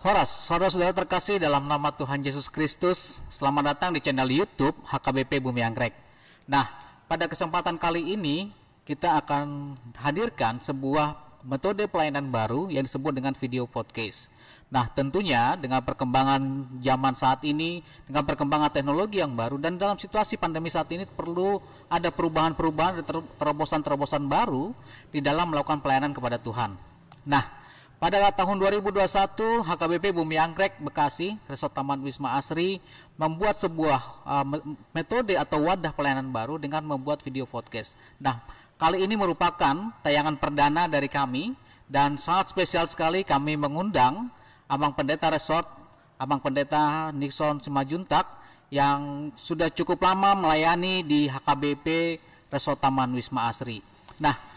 Horas, saudara-saudara terkasih dalam nama Tuhan Yesus Kristus, selamat datang di channel YouTube HKBP Bumi Anggrek. Nah, pada kesempatan kali ini kita akan hadirkan sebuah metode pelayanan baru yang disebut dengan video podcast. Nah, tentunya dengan perkembangan zaman saat ini, dengan perkembangan teknologi yang baru, dan dalam situasi pandemi saat ini perlu ada perubahan-perubahan, terobosan-terobosan baru di dalam melakukan pelayanan kepada Tuhan. Nah, pada tahun 2021, HKBP Bumi Anggrek Bekasi, Resort Taman Wisma Asri, membuat sebuah metode atau wadah pelayanan baru dengan membuat video podcast. Nah, kali ini merupakan tayangan perdana dari kami, dan sangat spesial sekali kami mengundang Abang Pendeta Resort, Abang Pendeta Nixon Simajuntak, yang sudah cukup lama melayani di HKBP Resort Taman Wisma Asri. Nah,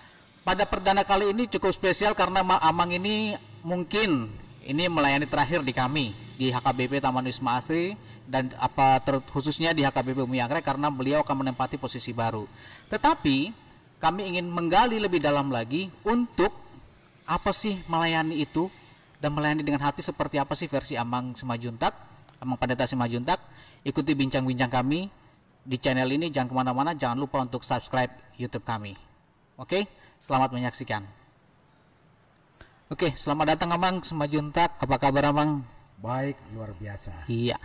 pada perdana kali ini cukup spesial karena Amang ini mungkin ini melayani terakhir di kami di HKBP Taman Wisma Asri, dan khususnya di HKBP Bumi Anggrek karena beliau akan menempati posisi baru. Tetapi kami ingin menggali lebih dalam lagi untuk apa sih melayani itu, dan melayani dengan hati seperti apa sih versi Amang Simajuntak, Amang Pendeta Simajuntak. Ikuti bincang-bincang kami di channel ini, jangan kemana-mana, jangan lupa untuk subscribe YouTube kami. Oke, selamat menyaksikan. Oke, selamat datang Amang Simajuntak. Apa kabar Amang? Baik, luar biasa. Iya.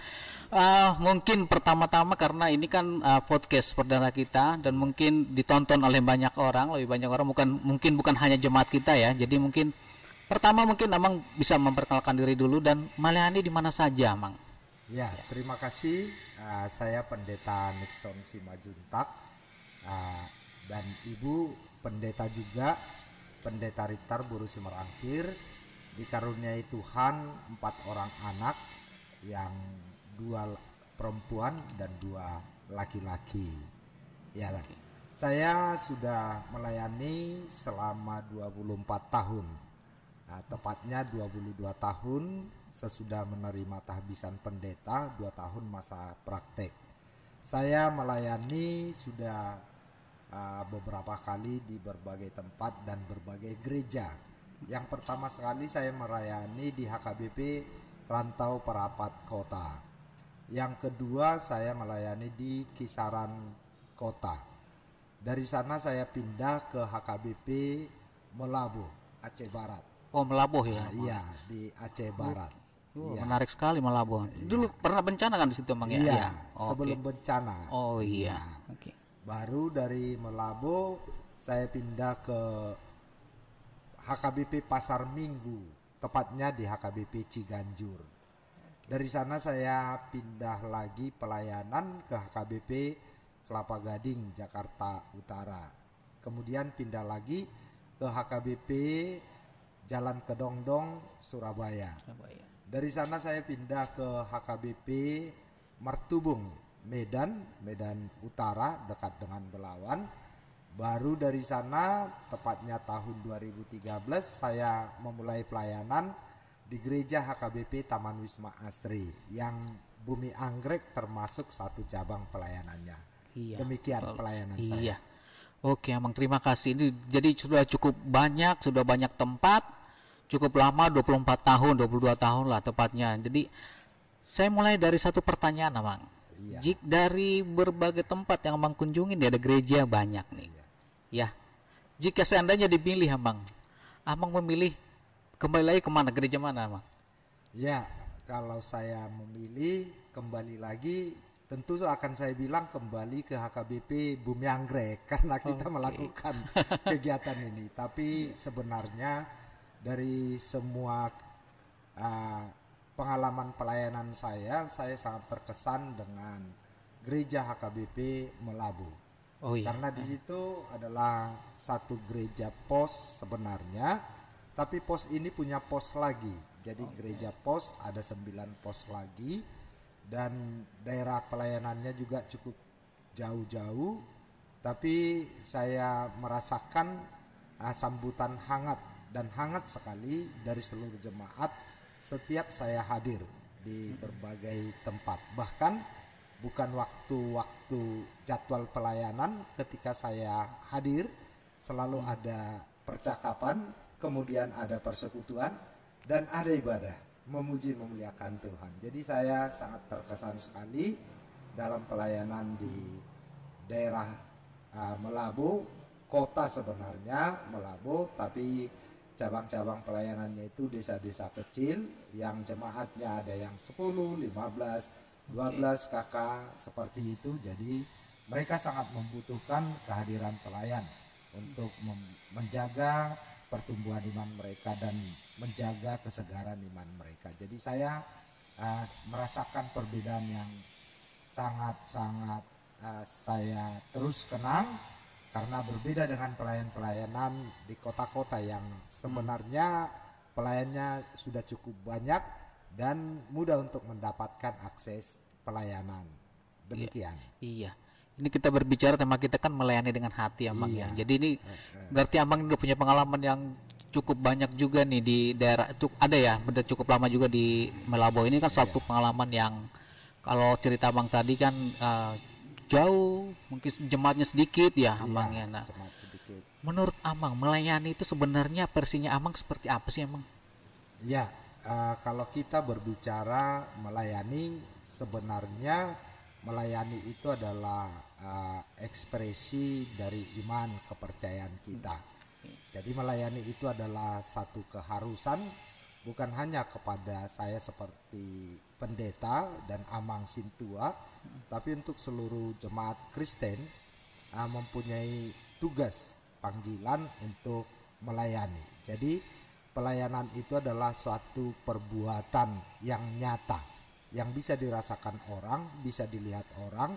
Mungkin pertama-tama karena ini kan podcast perdana kita dan mungkin ditonton oleh banyak orang, lebih banyak orang, mungkin bukan hanya jemaat kita ya. Jadi mungkin pertama Amang bisa memperkenalkan diri dulu dan melayani di mana saja, Amang. Ya, terima kasih. Saya Pendeta Nixon Simajuntak, dan Ibu pendeta juga, Pendeta Ritar Buru Simarangkir, dikaruniai Tuhan 4 orang anak, yang 2 perempuan dan 2 laki-laki. Ya, saya sudah melayani selama 24 tahun. Tepatnya 22 tahun sesudah menerima tahbisan pendeta, 2 tahun masa praktek. Saya melayani sudah beberapa kali di berbagai tempat dan berbagai gereja. Yang pertama sekali saya melayani di HKBP Rantau Perapat Kota. Yang kedua saya melayani di Kisaran Kota. Dari sana saya pindah ke HKBP Melabuh, Aceh Barat. Oh, Melabuh ya? Iya, di Aceh Barat. Iya. Menarik sekali Melabuh. Dulu pernah bencana kan di situ Amang ya? Iya, sebelum bencana. Oh iya. Oke. Baru dari Melabuh saya pindah ke HKBP Pasar Minggu, tepatnya di HKBP Ciganjur. Dari sana saya pindah lagi pelayanan ke HKBP Kelapa Gading, Jakarta Utara. Kemudian pindah lagi ke HKBP Jalan Kedongdong, Surabaya. Dari sana saya pindah ke HKBP Martubung, Medan Utara, dekat dengan Belawan. Baru dari sana, tepatnya tahun 2013, saya memulai pelayanan di gereja HKBP Taman Wisma Asri, yang Bumi Anggrek termasuk satu cabang pelayanannya. Iya, demikian betul. Pelayanan saya. Iya. Oke Amang, terima kasih. Ini jadi sudah cukup banyak, sudah banyak tempat, cukup lama, 24 tahun, 22 tahun lah tepatnya. Jadi saya mulai dari satu pertanyaan Amang. Iya. Dari berbagai tempat yang Amang kunjungin, ada gereja banyak nih. Iya. Ya, jika seandainya dipilih Amang memilih kembali lagi kemana, gereja mana Amang? Ya, kalau saya memilih kembali lagi, tentu akan saya bilang kembali ke HKBP Bumi Anggrek, karena kita melakukan kegiatan ini. Tapi sebenarnya dari semua pengalaman pelayanan saya sangat terkesan dengan gereja HKBP Melabuh. Oh iya. Karena di situ adalah satu gereja pos sebenarnya, tapi pos ini punya pos lagi. Jadi gereja pos ada 9 pos lagi, dan daerah pelayanannya juga cukup jauh-jauh. Tapi saya merasakan sambutan hangat sekali dari seluruh jemaat setiap saya hadir di berbagai tempat. Bahkan bukan waktu-waktu jadwal pelayanan, ketika saya hadir selalu ada percakapan, kemudian ada persekutuan, dan ada ibadah. memuji memuliakan Tuhan. Jadi saya sangat terkesan sekali dalam pelayanan di daerah Melabu, kota sebenarnya Melabu, tapi cabang-cabang pelayanannya itu desa-desa kecil yang jemaatnya ada yang 10, 15, 12 kakak seperti itu. Jadi mereka sangat membutuhkan kehadiran pelayan untuk menjaga pertumbuhan iman mereka dan menjaga kesegaran iman mereka. Jadi saya merasakan perbedaan yang sangat-sangat saya terus kenang, karena berbeda dengan pelayanan di kota-kota yang sebenarnya pelayannya sudah cukup banyak dan mudah untuk mendapatkan akses pelayanan. Demikian. Iya. Ini kita berbicara tema kita kan melayani dengan hati, Amang ya. Jadi ini berarti Amang udah punya pengalaman yang cukup banyak juga nih di daerah itu, ada ya, udah cukup lama juga di Melabo. Ini kan satu pengalaman yang kalau cerita Amang tadi kan jauh, mungkin jemaatnya sedikit ya, Amang ya. Nah, Sedikit. menurut Amang melayani itu sebenarnya versinya Amang seperti apa sih, Amang? Ya, kalau kita berbicara melayani, sebenarnya melayani itu adalah ekspresi dari iman kepercayaan kita. Jadi melayani itu adalah satu keharusan, bukan hanya kepada saya seperti pendeta dan Amang Sintua, tapi untuk seluruh jemaat Kristen mempunyai tugas panggilan untuk melayani. Jadi pelayanan itu adalah suatu perbuatan yang nyata, yang bisa dirasakan orang, bisa dilihat orang,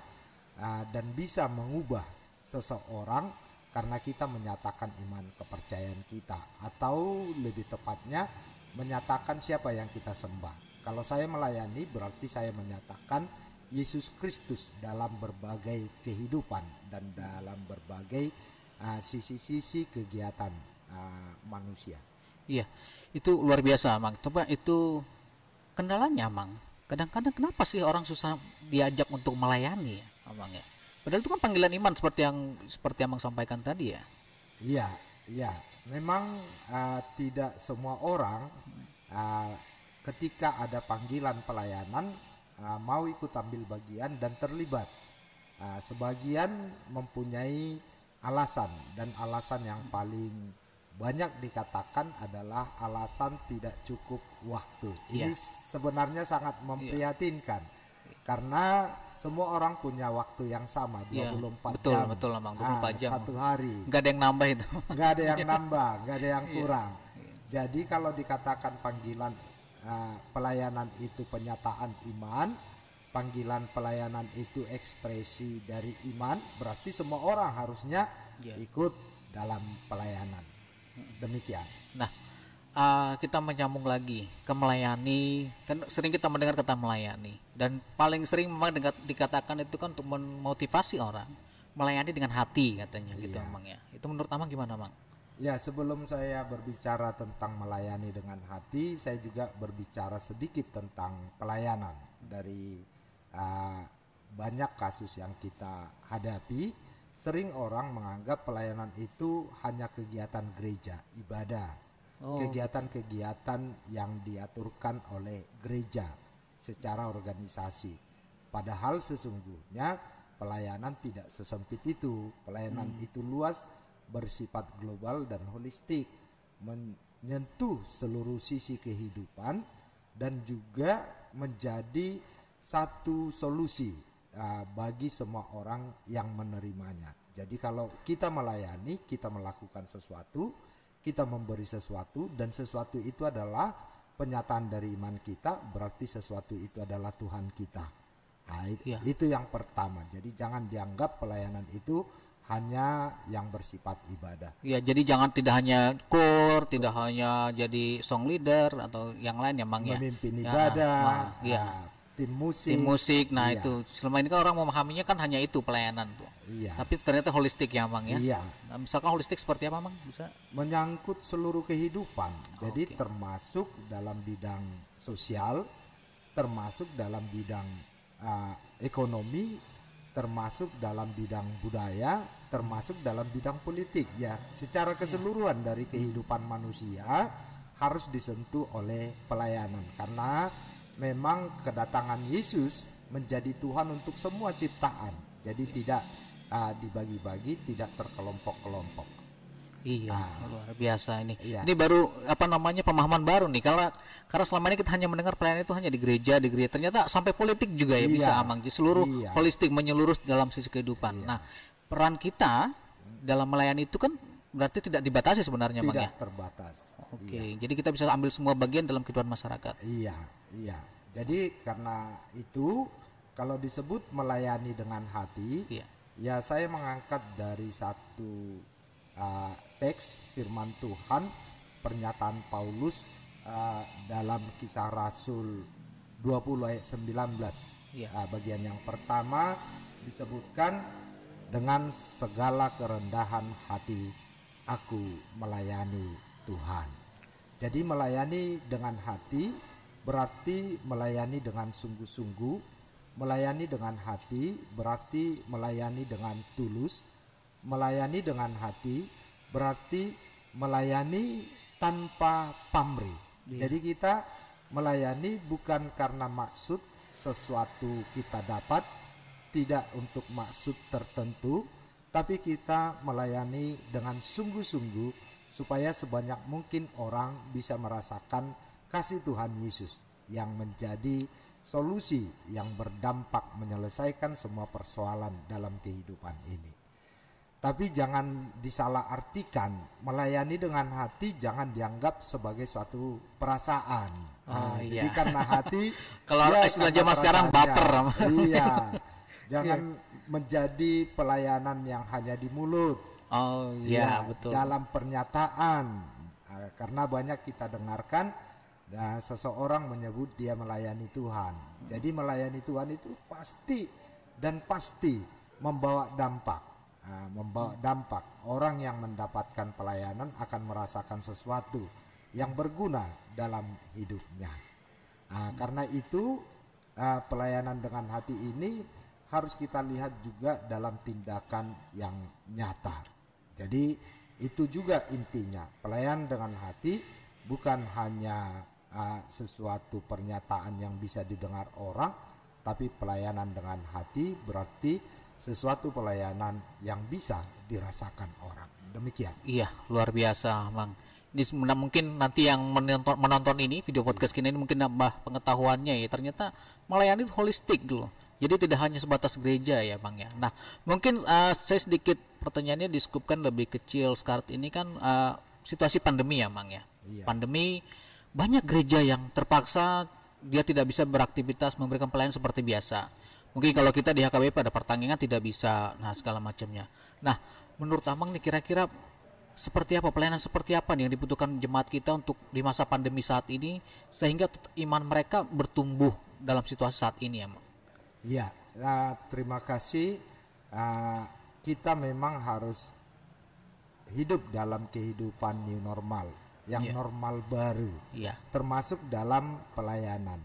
dan bisa mengubah seseorang karena kita menyatakan iman kepercayaan kita, atau lebih tepatnya menyatakan siapa yang kita sembah. Kalau saya melayani berarti saya menyatakan Yesus Kristus dalam berbagai kehidupan dan dalam berbagai sisi-sisi kegiatan manusia. Iya, itu luar biasa, Amang. Coba itu kendalanya, Amang. Kadang-kadang kenapa sih orang susah diajak untuk melayani ya, Amang ya? Padahal itu kan panggilan iman seperti Amang sampaikan tadi ya. Iya, iya. Memang tidak semua orang ketika ada panggilan pelayanan mau ikut ambil bagian dan terlibat. Sebagian mempunyai alasan, dan alasan yang paling banyak dikatakan adalah alasan tidak cukup waktu. Ini sebenarnya sangat memprihatinkan, karena semua orang punya waktu yang sama, 24 jam. Betul, Amang, 24 jam. Satu hari. Nggak ada yang nambah itu. Nggak ada yang nambah, nggak ada yang kurang. Jadi kalau dikatakan panggilan pelayanan itu penyataan iman, panggilan pelayanan itu ekspresi dari iman, berarti semua orang harusnya ikut dalam pelayanan. Demikian. Nah, kita menyambung lagi ke melayani. Kan sering kita mendengar kata melayani, dan paling sering memang dikatakan itu kan untuk memotivasi orang melayani dengan hati katanya gitu, Amang ya. Itu menurut Amang gimana, Amang? Ya, sebelum saya berbicara tentang melayani dengan hati, saya juga berbicara sedikit tentang pelayanan. Dari banyak kasus yang kita hadapi, sering orang menganggap pelayanan itu hanya kegiatan gereja, ibadah, kegiatan-kegiatan yang diaturkan oleh gereja secara organisasi. Padahal sesungguhnya pelayanan tidak sesempit itu. Pelayanan itu luas, bersifat global dan holistik, menyentuh seluruh sisi kehidupan, dan juga menjadi satu solusi bagi semua orang yang menerimanya. Jadi kalau kita melayani, kita melakukan sesuatu, kita memberi sesuatu, dan sesuatu itu adalah penyataan dari iman kita, berarti sesuatu itu adalah Tuhan kita. Itu yang pertama. Jadi jangan dianggap pelayanan itu hanya yang bersifat ibadah. Ya, jadi tidak hanya core, tidak hanya jadi song leader atau yang lain ya, Mang ya. Memimpin ibadah, tim musik. Nah, itu selama ini kan orang memahaminya kan hanya itu pelayanan tuh. Tapi ternyata holistik ya, Mang ya. Nah, misalkan holistik seperti apa, Mang? Bisa menyangkut seluruh kehidupan. Jadi termasuk dalam bidang sosial, termasuk dalam bidang ekonomi, termasuk dalam bidang budaya, termasuk dalam bidang politik ya. Secara keseluruhan dari kehidupan manusia, harus disentuh oleh pelayanan, karena memang kedatangan Yesus menjadi Tuhan untuk semua ciptaan. Jadi tidak dibagi-bagi, tidak terkelompok-kelompok. Iya, luar biasa ini. Iya. Ini baru pemahaman baru nih. Karena selama ini kita hanya mendengar pelayanan itu hanya di gereja. Ternyata sampai politik juga ya, bisa Amang. Jadi seluruh holistik, menyeluruh dalam sisi kehidupan. Nah, peran kita dalam melayani itu kan berarti tidak dibatasi sebenarnya, Bang ya. Tidak terbatas. Oke, jadi kita bisa ambil semua bagian dalam kehidupan masyarakat. Iya. Jadi karena itu kalau disebut melayani dengan hati, ya saya mengangkat dari satu teks firman Tuhan, pernyataan Paulus dalam Kisah Rasul 20 ayat 19. Bagian yang pertama disebutkan, dengan segala kerendahan hati aku melayani Tuhan. Jadi melayani dengan hati berarti melayani dengan sungguh-sungguh. Melayani dengan hati berarti melayani dengan tulus. Melayani dengan hati berarti melayani tanpa pamrih. Jadi kita melayani bukan karena maksud sesuatu kita dapat, tidak untuk maksud tertentu, tapi kita melayani dengan sungguh-sungguh supaya sebanyak mungkin orang bisa merasakan kasih Tuhan Yesus yang menjadi solusi yang berdampak menyelesaikan semua persoalan dalam kehidupan ini. Tapi jangan disalahartikan, melayani dengan hati jangan dianggap sebagai suatu perasaan. Jadi karena hati kalau istilah zaman sekarang baper. Jangan menjadi pelayanan yang hanya di mulut. Betul. Dalam pernyataan, karena banyak kita dengarkan seseorang menyebut dia melayani Tuhan. Jadi melayani Tuhan itu pasti membawa dampak. Orang yang mendapatkan pelayanan akan merasakan sesuatu yang berguna dalam hidupnya. Karena itu pelayanan dengan hati ini harus kita lihat juga dalam tindakan yang nyata. Jadi itu juga intinya, pelayanan dengan hati bukan hanya sesuatu pernyataan yang bisa didengar orang, tapi pelayanan dengan hati berarti sesuatu pelayanan yang bisa dirasakan orang. Demikian. Iya, luar biasa, Bang. Ini mungkin nanti yang menonton ini video podcast ini mungkin nambah pengetahuannya ya. Ternyata melayani itu holistik dulu. Jadi tidak hanya sebatas gereja ya, Bang ya. Nah, mungkin saya sedikit pertanyaannya diskupkan lebih kecil. Sekarang ini kan situasi pandemi ya, Bang ya. Pandemi, banyak gereja yang terpaksa dia tidak bisa beraktivitas memberikan pelayanan seperti biasa. Mungkin kalau kita di HKBP pada pertandingan tidak bisa, segala macamnya. Nah, menurut Amang nih kira-kira seperti apa pelayanan seperti apa nih yang dibutuhkan jemaat kita untuk di masa pandemi saat ini sehingga iman mereka bertumbuh dalam situasi saat ini, Amang? Iya, terima kasih. Kita memang harus hidup dalam kehidupan new normal, yang normal baru, termasuk dalam pelayanan.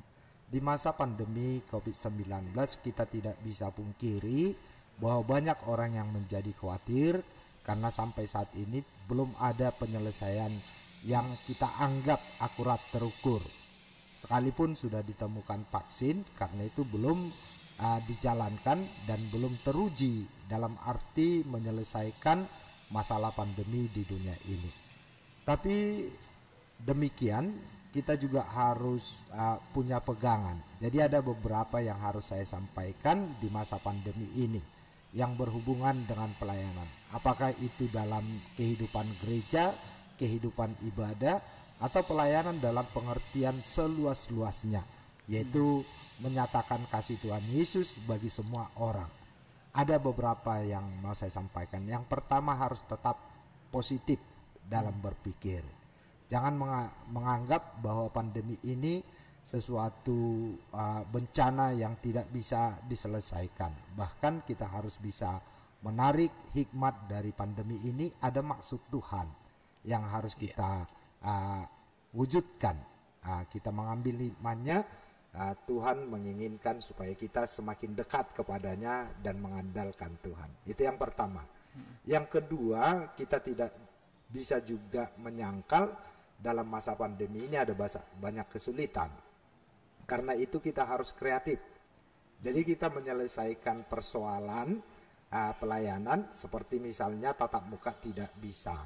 Di masa pandemi COVID-19 kita tidak bisa pungkiri bahwa banyak orang yang menjadi khawatir karena sampai saat ini belum ada penyelesaian yang kita anggap akurat terukur. Sekalipun sudah ditemukan vaksin, karena itu belum dijalankan dan belum teruji dalam arti menyelesaikan masalah pandemi di dunia ini. Tapi demikian kita juga harus punya pegangan. Jadi ada beberapa yang harus saya sampaikan di masa pandemi ini yang berhubungan dengan pelayanan. Apakah itu dalam kehidupan gereja, kehidupan ibadah, atau pelayanan dalam pengertian seluas-luasnya, yaitu menyatakan kasih Tuhan Yesus bagi semua orang. Ada beberapa yang mau saya sampaikan. Yang pertama, harus tetap positif dalam berpikir. Jangan menganggap bahwa pandemi ini sesuatu bencana yang tidak bisa diselesaikan. Bahkan kita harus bisa menarik hikmat dari pandemi ini. Ada maksud Tuhan yang harus kita wujudkan. Kita mengambil hikmatnya. Tuhan menginginkan supaya kita semakin dekat kepadanya dan mengandalkan Tuhan. Itu yang pertama. Yang kedua, kita tidak bisa juga menyangkal dalam masa pandemi ini ada banyak kesulitan. Karena itu kita harus kreatif. Jadi kita menyelesaikan persoalan pelayanan seperti misalnya tatap muka tidak bisa.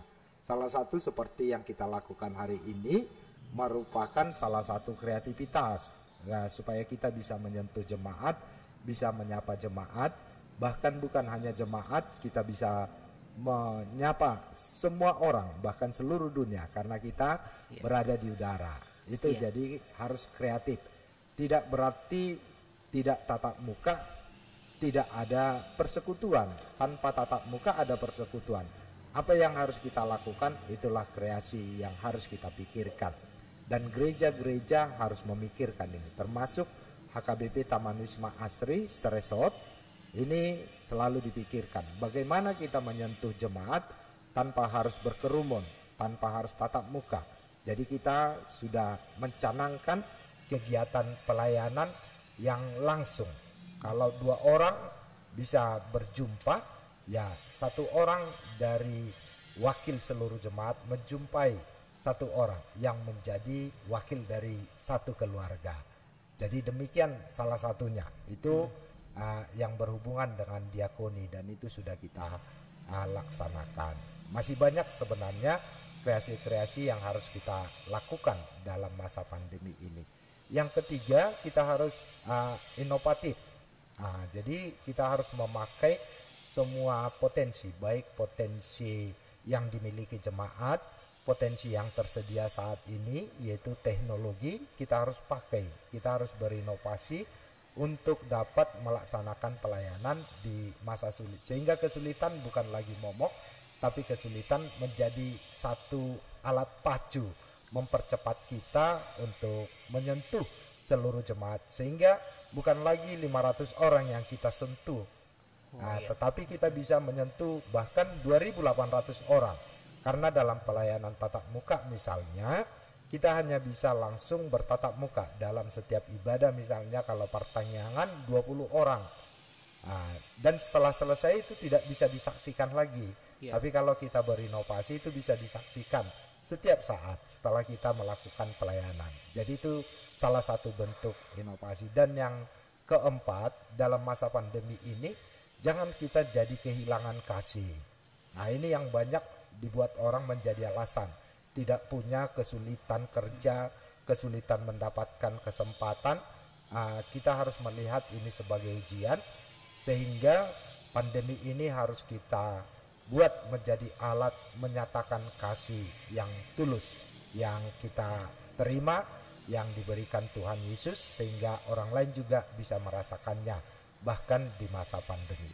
Salah satu seperti yang kita lakukan hari ini merupakan salah satu kreativitas supaya kita bisa menyentuh jemaat, bisa menyapa jemaat, bahkan bukan hanya jemaat, kita bisa menyapa semua orang, bahkan seluruh dunia karena kita berada di udara. Itu jadi harus kreatif. Tidak berarti tidak tatap muka, tidak ada persekutuan. Tanpa tatap muka ada persekutuan. Apa yang harus kita lakukan, itulah kreasi yang harus kita pikirkan. Dan gereja-gereja harus memikirkan ini. Termasuk HKBP Taman Wisma Asri, Stresot, ini selalu dipikirkan. Bagaimana kita menyentuh jemaat tanpa harus berkerumun, tanpa harus tatap muka. Jadi kita sudah mencanangkan kegiatan pelayanan yang langsung. Kalau 2 orang bisa berjumpa, ya 1 orang dari wakil seluruh jemaat menjumpai 1 orang yang menjadi wakil dari 1 keluarga. Jadi demikian salah satunya. Itu yang berhubungan dengan diakoni dan itu sudah kita laksanakan. Masih banyak sebenarnya kreasi-kreasi yang harus kita lakukan dalam masa pandemi ini. Yang ketiga, kita harus inovatif. Jadi kita harus memakai semua potensi, baik potensi yang dimiliki jemaat, potensi yang tersedia saat ini, yaitu teknologi, kita harus pakai. Kita harus berinovasi untuk dapat melaksanakan pelayanan di masa sulit. Sehingga kesulitan bukan lagi momok, tapi kesulitan menjadi satu alat pacu mempercepat kita untuk menyentuh seluruh jemaat, sehingga bukan lagi 500 orang yang kita sentuh, tetapi kita bisa menyentuh bahkan 2.800 orang. Karena dalam pelayanan tatap muka misalnya, kita hanya bisa langsung bertatap muka dalam setiap ibadah. Misalnya kalau pertanyaan 20 orang, dan setelah selesai itu tidak bisa disaksikan lagi. Tapi kalau kita berinovasi itu bisa disaksikan setiap saat setelah kita melakukan pelayanan. Jadi itu salah satu bentuk inovasi. Dan yang keempat, dalam masa pandemi ini jangan kita jadi kehilangan kasih. Nah, ini yang banyak dibuat orang menjadi alasan. Tidak punya, kesulitan kerja, kesulitan mendapatkan kesempatan. Kita harus melihat ini sebagai ujian, sehingga pandemi ini harus kita buat menjadi alat menyatakan kasih yang tulus, yang kita terima, yang diberikan Tuhan Yesus, sehingga orang lain juga bisa merasakannya bahkan di masa pandemi.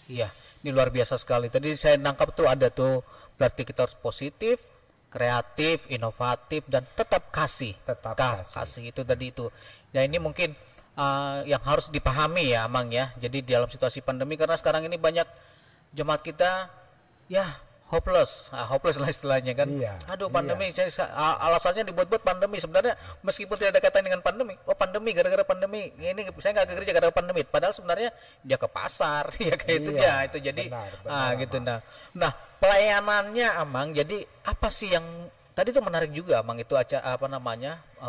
Iya, ini luar biasa sekali. Tadi saya nangkap tuh ada tuh, berarti kita harus positif, kreatif, inovatif, dan tetap kasih. Kasih itu tadi itu. Ya ini mungkin yang harus dipahami ya, Mang ya. Jadi dalam situasi pandemi, karena sekarang ini banyak jemaat kita ya hopeless lah istilahnya kan. Aduh pandemi, alasannya dibuat-buat pandemi. Sebenarnya meskipun tidak ada kaitan dengan pandemi, pandemi gara-gara pandemi ini saya nggak ke gereja gara-gara pandemi, padahal sebenarnya dia ke pasar ya kayak itu ya itu. Jadi benar, gitu. Nah pelayanannya Amang, jadi apa sih yang tadi tuh menarik juga Amang, itu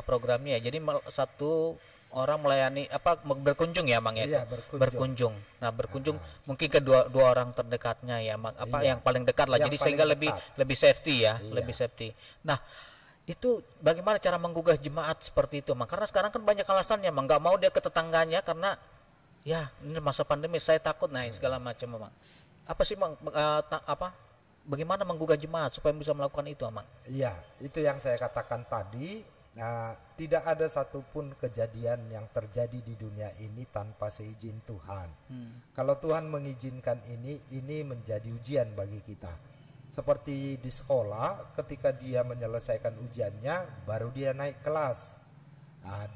programnya. Jadi satu orang melayani berkunjung ya Mang ya. Iya, berkunjung. Nah, berkunjung mungkin ke dua orang terdekatnya ya Mang, yang paling dekat lah. Jadi sehingga lebih safety ya, lebih safety. Nah, itu bagaimana cara menggugah jemaat seperti itu Mang? Karena sekarang kan banyak alasannya Mang, nggak mau dia ke tetangganya karena ya ini masa pandemi, saya takut segala macam Mang. Apa sih Mang, bagaimana menggugah jemaat supaya bisa melakukan itu Mang? Iya, itu yang saya katakan tadi. Tidak ada satupun kejadian yang terjadi di dunia ini tanpa seizin Tuhan. Kalau Tuhan mengizinkan ini menjadi ujian bagi kita. Seperti di sekolah, ketika dia menyelesaikan ujiannya, baru dia naik kelas.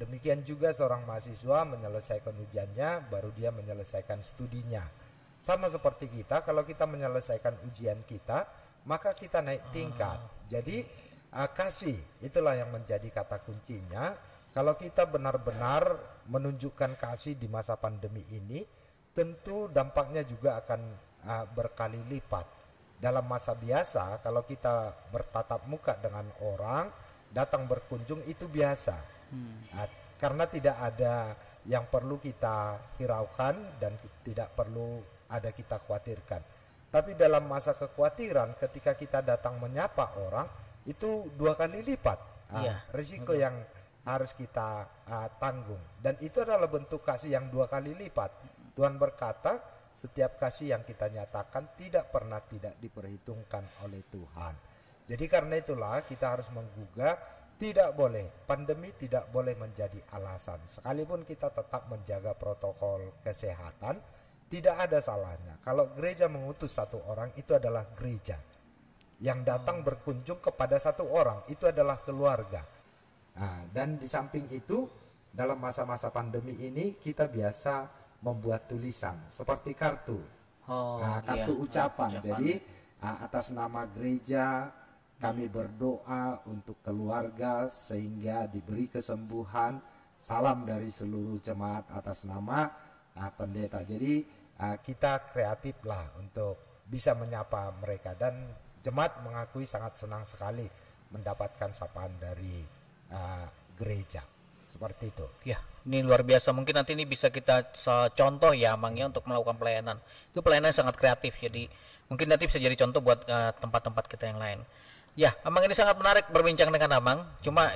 Demikian juga seorang mahasiswa menyelesaikan ujiannya, baru dia menyelesaikan studinya. Sama seperti kita, kalau kita menyelesaikan ujian kita, maka kita naik tingkat. Jadi kasih, itulah yang menjadi kata kuncinya. Kalau kita benar-benar menunjukkan kasih di masa pandemi ini, tentu dampaknya juga akan berkali lipat. Dalam masa biasa, kalau kita bertatap muka dengan orang datang berkunjung itu biasa. Karena tidak ada yang perlu kita hiraukan dan tidak perlu ada kita khawatirkan. Tapi dalam masa kekhawatiran ketika kita datang menyapa orang itu 2 kali lipat risiko yang harus kita tanggung, dan itu adalah bentuk kasih yang 2 kali lipat. Tuhan berkata setiap kasih yang kita nyatakan tidak pernah tidak diperhitungkan oleh Tuhan. Jadi karena itulah kita harus menggugah, tidak boleh, pandemi tidak boleh menjadi alasan. Sekalipun kita tetap menjaga protokol kesehatan, tidak ada salahnya kalau gereja mengutus 1 orang, itu adalah gereja. Yang datang berkunjung kepada 1 orang itu adalah keluarga. Dan di samping itu dalam masa-masa pandemi ini kita biasa membuat tulisan seperti kartu, kartu ucapan. Jadi atas nama gereja kami berdoa untuk keluarga sehingga diberi kesembuhan. Salam dari seluruh jemaat atas nama pendeta. Jadi kita kreatif lah untuk bisa menyapa mereka, dan jemaat mengakui sangat senang sekali mendapatkan sapaan dari gereja seperti itu. Ya, ini luar biasa. Mungkin nanti ini bisa kita contoh ya, Amang, ya, untuk melakukan pelayanan. Itu pelayanan yang sangat kreatif. Jadi mungkin nanti bisa jadi contoh buat tempat-tempat kita yang lain. Ya, Amang, ini sangat menarik berbincang dengan Amang. Cuma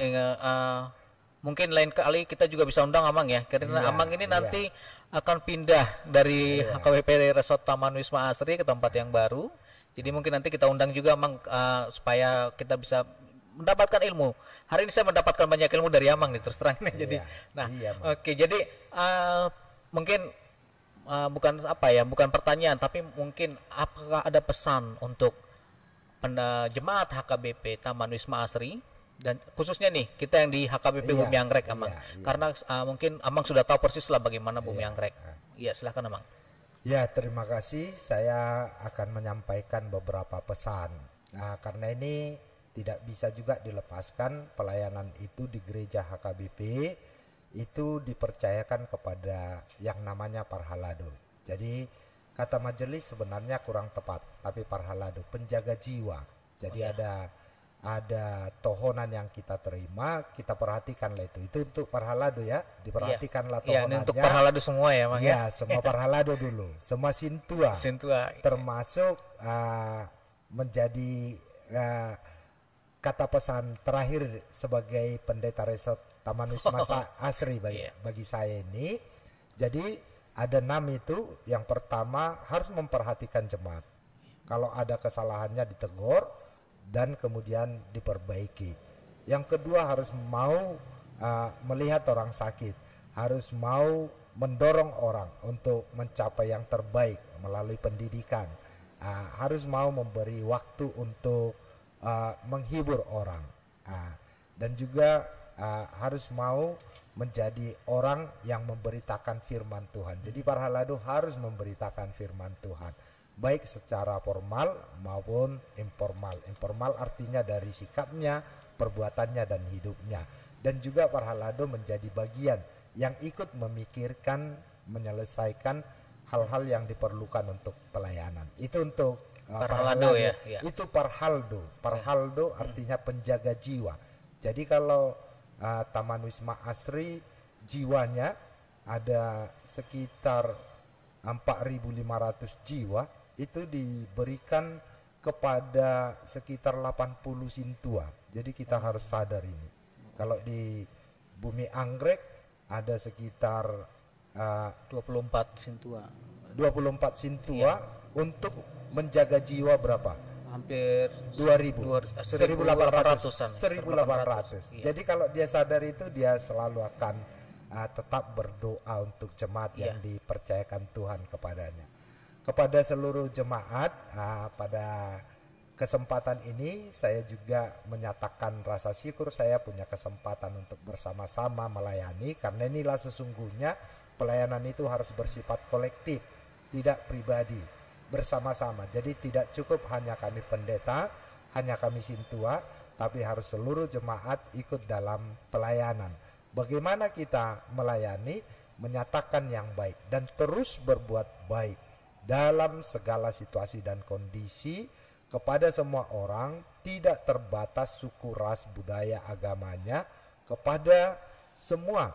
mungkin lain kali kita juga bisa undang Amang ya. Karena Amang ini nanti akan pindah dari HKBP Resort Taman Wisma Asri ke tempat yang baru. Jadi mungkin nanti kita undang juga Amang supaya kita bisa mendapatkan ilmu. Hari ini saya mendapatkan banyak ilmu dari Amang nih, terus terang nih. Jadi oke, jadi mungkin bukan pertanyaan, tapi mungkin apakah ada pesan untuk jemaat HKBP Taman Wisma Asri, dan khususnya nih kita yang di HKBP Bumi Anggrek, Amang. Karena mungkin Amang sudah tahu persis lah bagaimana Bumi Anggrek. Iya, silakan Amang. Ya, terima kasih. Saya akan menyampaikan beberapa pesan. Karena ini tidak bisa juga dilepaskan, pelayanan itu di gereja HKBP itu dipercayakan kepada yang namanya parhalado. Jadi kata majelis sebenarnya kurang tepat, tapi parhalado, penjaga jiwa. Jadi ada tohonan yang kita terima, kita perhatikanlah itu untuk parhalado ya, diperhatikanlah tohonannya. Ini untuk parhalado semua ya, Mang ya. Semua parhalado dulu, semua sintua. Termasuk menjadi kata pesan terakhir sebagai pendeta resort Taman Wisma Asri bagi saya ini. Jadi ada 6 itu. Yang pertama harus memperhatikan jemaat. Kalau ada kesalahannya ditegur dan kemudian diperbaiki. Yang kedua harus mau melihat orang sakit, harus mau mendorong orang untuk mencapai yang terbaik melalui pendidikan, harus mau memberi waktu untuk menghibur orang, dan juga harus mau menjadi orang yang memberitakan firman Tuhan. Jadi parhalado harus memberitakan firman Tuhan, baik secara formal maupun informal. Informal artinya dari sikapnya, perbuatannya, dan hidupnya. Dan juga parhalado menjadi bagian yang ikut memikirkan, menyelesaikan hal-hal yang diperlukan untuk pelayanan. Itu untuk parhalado ya. Itu parhaldo artinya penjaga jiwa. Jadi kalau Taman Wisma Asri jiwanya ada sekitar 4.500 jiwa, itu diberikan kepada sekitar 80 sintua. Jadi kita harus sadar ini. Kalau di Bumi Anggrek ada sekitar 24 sintua. 24 sintua untuk menjaga jiwa berapa? Hampir 1800-an. 1800. Iya. Jadi kalau dia sadar itu, dia selalu akan tetap berdoa untuk jemaat yang dipercayakan Tuhan kepadanya. Kepada seluruh jemaat, pada kesempatan ini saya juga menyatakan rasa syukur saya punya kesempatan untuk bersama-sama melayani, karena inilah sesungguhnya pelayanan itu harus bersifat kolektif, tidak pribadi, bersama-sama. Jadi tidak cukup hanya kami pendeta, hanya kami sintua, tapi harus seluruh jemaat ikut dalam pelayanan. Bagaimana kita melayani, menyatakan yang baik dan terus berbuat baik dalam segala situasi dan kondisi, kepada semua orang, tidak terbatas suku, ras, budaya, agamanya, kepada semua.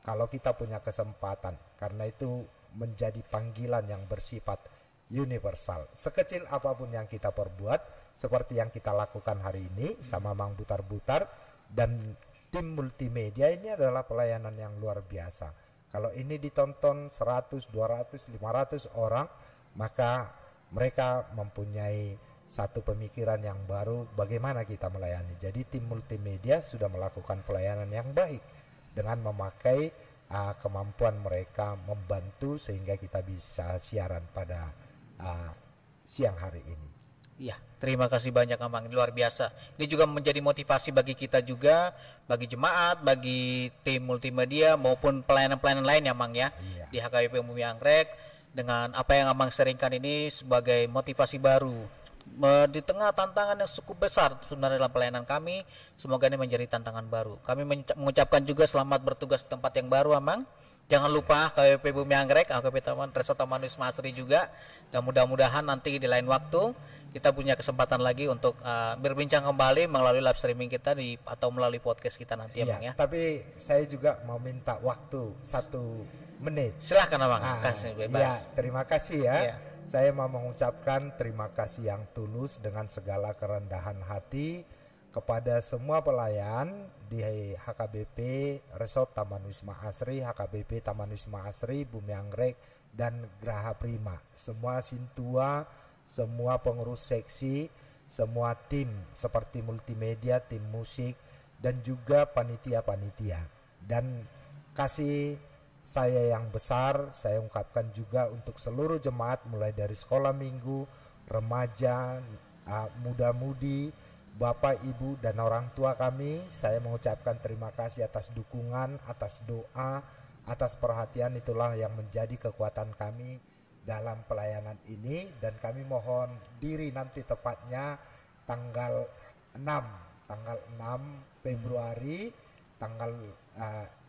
Kalau kita punya kesempatan, karena itu menjadi panggilan yang bersifat universal. Sekecil apapun yang kita perbuat, seperti yang kita lakukan hari ini sama Mang Butar-Butar dan tim multimedia, ini adalah pelayanan yang luar biasa. Kalau ini ditonton 100, 200, 500 orang, maka mereka mempunyai satu pemikiran yang baru bagaimana kita melayani. Jadi tim multimedia sudah melakukan pelayanan yang baik dengan memakai kemampuan mereka membantu sehingga kita bisa siaran pada siang hari ini. Iya, terima kasih banyak Amang, luar biasa. Ini juga menjadi motivasi bagi kita juga, bagi jemaat, bagi tim multimedia maupun pelayanan-pelayanan lain ya Mang ya, Iya. di HKBP Bumi Anggrek, dengan apa yang Amang sharingkan ini sebagai motivasi baru. Di tengah tantangan yang cukup besar sebenarnya dalam pelayanan kami, semoga ini menjadi tantangan baru. Kami mengucapkan juga selamat bertugas di tempat yang baru Amang. Jangan lupa KWP Bumi Anggrek, KWP Resort Taman Wisma Asri juga. Dan mudah-mudahan nanti di lain waktu kita punya kesempatan lagi untuk berbincang kembali melalui live streaming kita atau melalui podcast kita nanti ya Bang ya. Tapi saya juga mau minta waktu 1 menit. Silahkan Bang, kasih bebas. Ya, terima kasih ya. Iya. Saya mau mengucapkan terima kasih yang tulus dengan segala kerendahan hati kepada semua pelayan di HKBP Resort Taman Wisma Asri, HKBP Taman Wisma Asri, Bumi Anggrek, dan Graha Prima. Semua Sintua, semua pengurus seksi, semua tim seperti multimedia, tim musik, dan juga panitia-panitia. Dan kasih saya yang besar saya ungkapkan juga untuk seluruh jemaat, mulai dari sekolah minggu, remaja, muda-mudi, Bapak, Ibu, dan orang tua kami. Saya mengucapkan terima kasih atas dukungan, atas doa, atas perhatian. Itulah yang menjadi kekuatan kami dalam pelayanan ini, dan kami mohon diri nanti tepatnya tanggal 6 Februari, tanggal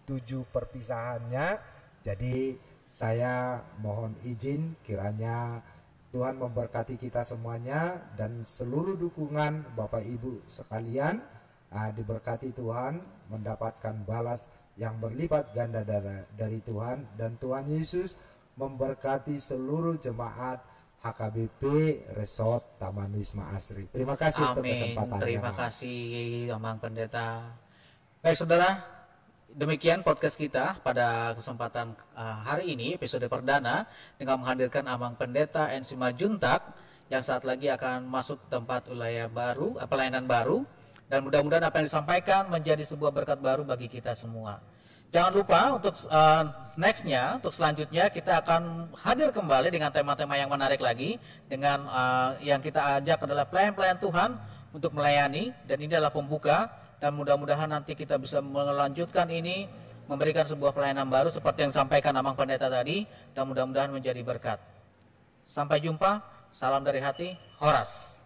7 perpisahannya. Jadi saya mohon izin kiranya Tuhan memberkati kita semuanya, dan seluruh dukungan Bapak Ibu sekalian diberkati Tuhan, mendapatkan balas yang berlipat ganda dari Tuhan, dan Tuhan Yesus memberkati seluruh jemaat HKBP Resort Taman Wisma Asri. Terima kasih untuk kesempatannya. Terima kasih Amang Pendeta. Baik saudara, demikian podcast kita pada kesempatan hari ini, episode perdana dengan menghadirkan Amang Pendeta Ensima Juntak yang saat lagi akan masuk tempat wilayah baru, pelayanan baru, dan mudah-mudahan apa yang disampaikan menjadi sebuah berkat baru bagi kita semua. Jangan lupa untuk nextnya, untuk selanjutnya kita akan hadir kembali dengan tema-tema yang menarik lagi, dengan yang kita ajak adalah pelayan-pelayan Tuhan untuk melayani, dan ini adalah pembuka. Dan mudah-mudahan nanti kita bisa melanjutkan ini, memberikan sebuah pelayanan baru seperti yang disampaikan Amang Pendeta tadi, dan mudah-mudahan menjadi berkat. Sampai jumpa, salam dari hati, Horas.